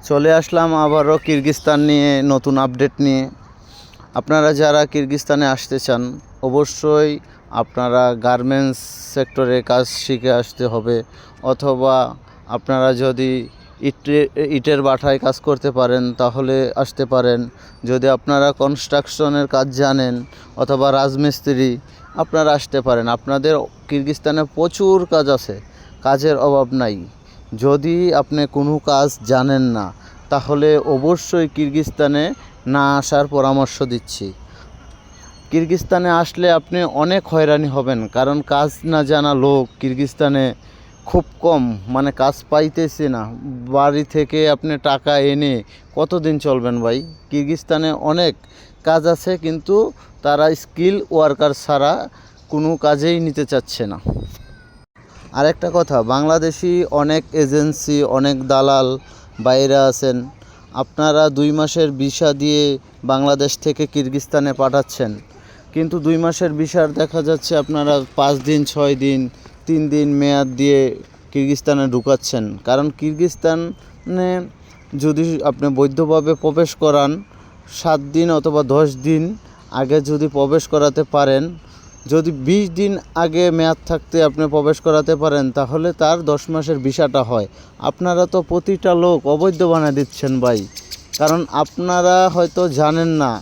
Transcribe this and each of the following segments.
চলে আসলাম আবারও কিরগিজস্তান নিয়ে নতুন আপডেট নিয়ে। আপনারা যারা কিরগিজস্তানে আসতে চান অবশ্যই আপনারা গার্মেন্টস সেক্টরে কাজ শিখে আসতে হবে, অথবা আপনারা যদি ইটের ভাটায় কাজ করতে পারেন তাহলে আসতে পারেন। যদি আপনারা কনস্ট্রাকশনের কাজ জানেন অথবা রাজমিস্ত্রি, আপনারা আসতে পারেন। আপনাদের কিরগিজস্তানে প্রচুর কাজ আছে, কাজের অভাব নাই। যদি আপনি কোনো কাজ জানেন না তাহলে অবশ্যই কিরগিজস্তানে না আসার পরামর্শ দিচ্ছি। কিরগিজস্তানে আসলে আপনি অনেক হয়রানি হবেন, কারণ কাজ না জানা লোক কিরগিজস্তানে খুব কম, মানে কাজ পাইতেছে না। বাড়ি থেকে আপনি টাকা এনে কতদিন চলবেন ভাই? কিরগিজস্তানে অনেক কাজ আছে, কিন্তু তারা স্কিল ওয়ার্কার ছাড়া কোনো কাজেই নিতে চাচ্ছে না। আরেকটা কথা, বাংলাদেশি অনেক এজেন্সি, অনেক দালাল বাইরে আছেন। আপনারা 2 মাসের ভিসা দিয়ে বাংলাদেশ থেকে কিরগিজস্তানে পাঠাচ্ছেন, কিন্তু 2 মাসের ভিসার দেখা যাচ্ছে আপনারা 5 দিন 6 দিন 3 দিন মেয়াদ দিয়ে কিরগিজস্তানে ঢুকাচ্ছেন। কারণ কিরগিজস্তানে যদি আপনি বৈধভাবে প্রবেশ করান 7 দিন অথবা 10 দিন আগে যদি প্রবেশ করাতে পারেন, যদি 20 দিন আগে মেয়াদ থাকতে আপনি প্রবেশ করাতে পারেন তাহলে তার 10 মাসের ভিসাটা হয়। আপনারা তো প্রতিটা লোক অবৈধ বানিয়ে দিচ্ছেন ভাই, কারণ আপনারা হয়তো জানেন না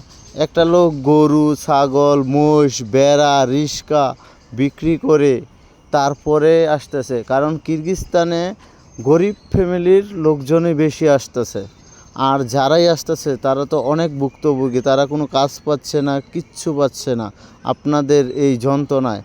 একটা লোক গরু, ছাগল, মোষ, ভেড়া, রিস্কা বিক্রি করে তারপরে আসতেছে। কারণ কিরগিজস্তানে গরিব ফ্যামিলির লোকজনই বেশি আসতেছে, আর যারাই আসতেছে তারা তো অনেক ভুক্তভোগী, তারা কোনো কাজ পাচ্ছে না, কিচ্ছু পাচ্ছে না আপনাদের এই যন্ত্রণায়।